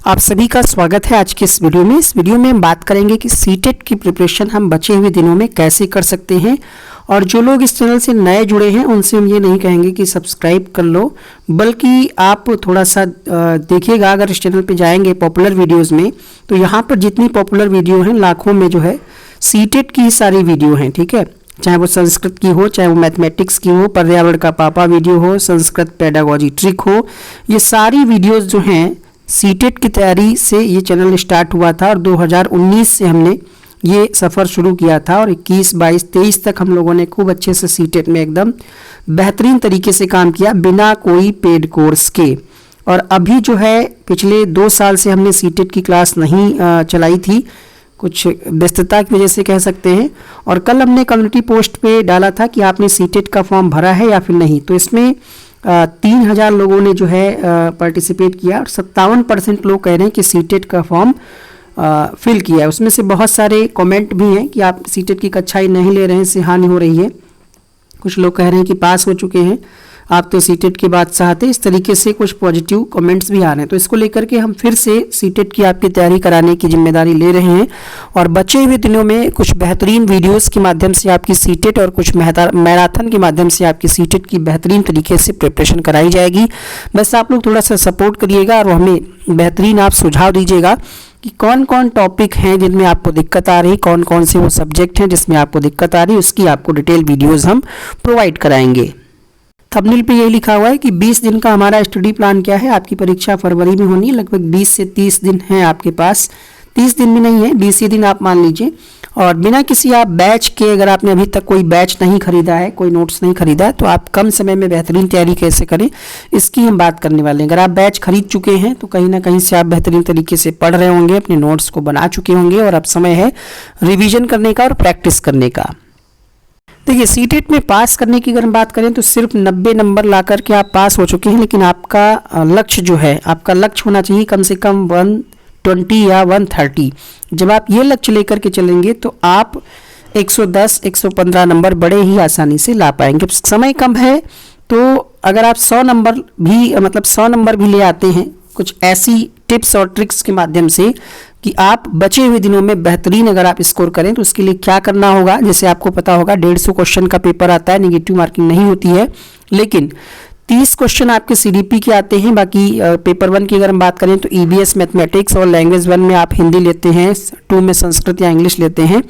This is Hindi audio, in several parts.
आप सभी का स्वागत है आज के इस वीडियो में। इस वीडियो में हम बात करेंगे कि सीटेट की प्रिपरेशन हम बचे हुए दिनों में कैसे कर सकते हैं। और जो लोग इस चैनल से नए जुड़े हैं उनसे हम ये नहीं कहेंगे कि सब्सक्राइब कर लो, बल्कि आप थोड़ा सा देखिएगा। अगर इस चैनल पे जाएंगे पॉपुलर वीडियोज़ में तो यहाँ पर जितनी पॉपुलर वीडियो हैं लाखों में जो है सीटेट की सारी वीडियो हैं, ठीक है। चाहे वो संस्कृत की हो, चाहे वो मैथमेटिक्स की हो, पर्यावरण का पापा वीडियो हो, संस्कृत पेडागोजी ट्रिक हो, ये सारी वीडियोस जो हैं सीटेट की तैयारी से ये चैनल स्टार्ट हुआ था और 2019 से हमने ये सफ़र शुरू किया था और 21, 22, 23 तक हम लोगों ने खूब अच्छे से सीटेट में एकदम बेहतरीन तरीके से काम किया बिना कोई पेड कोर्स के। और अभी जो है पिछले 2 साल से हमने सीटेट की क्लास नहीं चलाई थी, कुछ व्यस्तता की वजह से कह सकते हैं। और कल हमने कम्युनिटी पोस्ट पे डाला था कि आपने सीटेट का फॉर्म भरा है या फिर नहीं, तो इसमें 3000 लोगों ने जो है पार्टिसिपेट किया और 57% लोग कह रहे हैं कि सीटेट का फॉर्म फिल किया है। उसमें से बहुत सारे कमेंट भी हैं कि आप सीटेट की कक्षाएं नहीं ले रहे हैं, इससे हानि हो रही है। कुछ लोग कह रहे हैं कि पास हो चुके हैं, आप तो सीटेट की बात चाहते। इस तरीके से कुछ पॉजिटिव कमेंट्स भी आ रहे हैं, तो इसको लेकर के हम फिर से सीटेट की आपकी तैयारी कराने की जिम्मेदारी ले रहे हैं। और बचे हुए दिनों में कुछ बेहतरीन वीडियोस के माध्यम से आपकी सीटेट और कुछ मैराथन के माध्यम से आपकी सीटेट की बेहतरीन तरीके से प्रिपरेशन कराई जाएगी। बस आप लोग थोड़ा सा सपोर्ट करिएगा और हमें बेहतरीन आप सुझाव दीजिएगा कि कौन कौन टॉपिक हैं जिनमें आपको दिक्कत आ रही, कौन कौन से वो सब्जेक्ट हैं जिसमें आपको दिक्कत आ रही, उसकी आपको डिटेल वीडियोज़ हम प्रोवाइड कराएंगे। थंबनेल पे यही लिखा हुआ है कि 20 दिन का हमारा स्टडी प्लान क्या है। आपकी परीक्षा फरवरी में होनी है, लगभग 20 से 30 दिन है आपके पास। 30 दिन भी नहीं है, 20 ही दिन आप मान लीजिए। और बिना किसी आप बैच के, अगर आपने अभी तक कोई बैच नहीं खरीदा है, कोई नोट्स नहीं खरीदा है, तो आप कम समय में बेहतरीन तैयारी कैसे करें इसकी हम बात करने वाले हैं। अगर आप बैच खरीद चुके हैं तो कहीं ना कहीं से आप बेहतरीन तरीके से पढ़ रहे होंगे, अपने नोट्स को बना चुके होंगे और अब समय है रिविजन करने का और प्रैक्टिस करने का। देखिए, सीटेट में पास करने की अगर हम बात करें तो सिर्फ 90 नंबर ला करके आप पास हो चुके हैं, लेकिन आपका लक्ष्य जो है, आपका लक्ष्य होना चाहिए कम से कम 120 या 130। जब आप ये लक्ष्य लेकर के चलेंगे तो आप 110, 115 नंबर बड़े ही आसानी से ला पाएंगे। समय कम है तो अगर आप 100 नंबर भी मतलब 100 नंबर भी ले आते हैं कुछ ऐसी टिप्स और ट्रिक्स के माध्यम से कि आप बचे हुए दिनों में बेहतरीन अगर आप स्कोर करें, तो उसके लिए क्या करना होगा। जैसे आपको पता होगा 150 क्वेश्चन का पेपर आता है, नेगेटिव मार्किंग नहीं होती है, लेकिन 30 क्वेश्चन आपके सीडीपी के आते हैं। बाकी पेपर 1 की अगर हम बात करें तो ईबीएस मैथमेटिक्स और लैंग्वेज 1 में आप हिंदी लेते हैं, 2 में संस्कृत या इंग्लिश लेते हैं।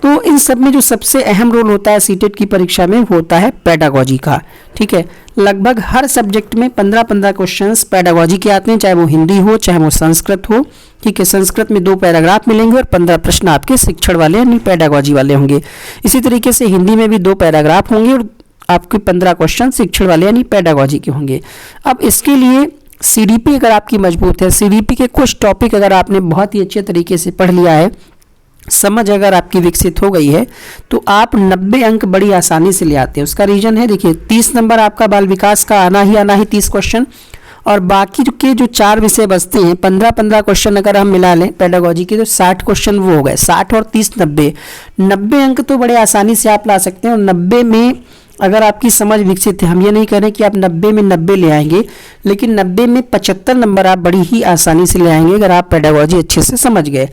तो इन सब में जो सबसे अहम रोल होता है सीटेट की परीक्षा में होता है पेडागोजी का, ठीक है। लगभग हर सब्जेक्ट में 15-15 क्वेश्चंस पेडागोजी के आते हैं, चाहे वो हिंदी हो चाहे वो संस्कृत हो, ठीक है। संस्कृत में 2 पैराग्राफ मिलेंगे और 15 प्रश्न आपके शिक्षण वाले यानी पेडागोजी वाले होंगे। इसी तरीके से हिंदी में भी 2 पैराग्राफ होंगे और आपके 15 क्वेश्चन शिक्षण वाले यानी पेडागोजी के होंगे। अब इसके लिए सीडीपी अगर आपकी मजबूत है, सीडीपी के कुछ टॉपिक अगर आपने बहुत ही अच्छे तरीके से पढ़ लिया है, समझ अगर आपकी विकसित हो गई है, तो आप 90 अंक बड़ी आसानी से ले आते हैं। उसका रीजन है, देखिए 30 नंबर आपका बाल विकास का आना ही 30 क्वेश्चन, और बाकी के जो 4 विषय बचते हैं 15-15 क्वेश्चन अगर हम मिला लें पेडागोजी के, तो 60 क्वेश्चन वो हो गए। 60 और 30 90 अंक तो बड़े आसानी से आप ला सकते हैं। और 90 में अगर आपकी समझ विकसित है, हम ये नहीं कह रहे कि आप 90 में 90 ले आएंगे, लेकिन 90 में 75 नंबर आप बड़ी ही आसानी से ले आएंगे अगर आप पेडागोजी अच्छे से समझ गए।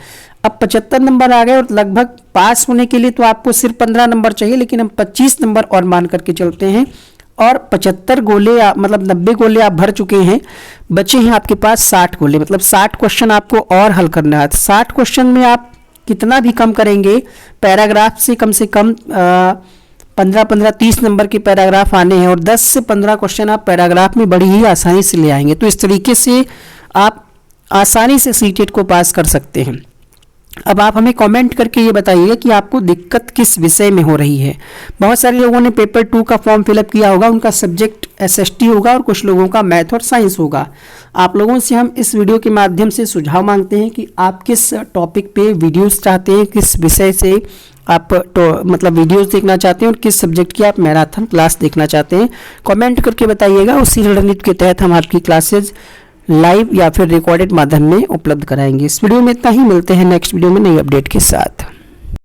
अब 75 नंबर आ गए और लगभग पास होने के लिए तो आपको सिर्फ 15 नंबर चाहिए, लेकिन हम 25 नंबर और मान करके चलते हैं और 75 गोले मतलब 90 गोले आप भर चुके हैं, बचे हैं आपके पास 60 गोले, मतलब 60 क्वेश्चन आपको और हल करना है। 60 क्वेश्चन में आप कितना भी कम करेंगे, पैराग्राफ से कम 15-15, 30 नंबर के पैराग्राफ आने हैं और 10 से 15 क्वेश्चन आप पैराग्राफ में बड़ी ही आसानी से ले आएंगे। तो इस तरीके से आप आसानी से सीटेट को पास कर सकते हैं। अब आप हमें कमेंट करके ये बताइएगा कि आपको दिक्कत किस विषय में हो रही है। बहुत सारे लोगों ने पेपर 2 का फॉर्म फिलअप किया होगा, उनका सब्जेक्ट एसएसटी होगा और कुछ लोगों का मैथ और साइंस होगा। आप लोगों से हम इस वीडियो के माध्यम से सुझाव मांगते हैं कि आप किस टॉपिक पे वीडियोस चाहते हैं, किस विषय से आप मतलब वीडियोस देखना चाहते हैं और किस सब्जेक्ट की आप मैराथन क्लास देखना चाहते हैं। कमेंट करके बताइएगा, उसी रणनीति के तहत हम आपकी क्लासेज लाइव या फिर रिकॉर्डेड माध्यम में उपलब्ध कराएंगे। इस वीडियो में इतना ही, मिलते हैं नेक्स्ट वीडियो में नई अपडेट के साथ।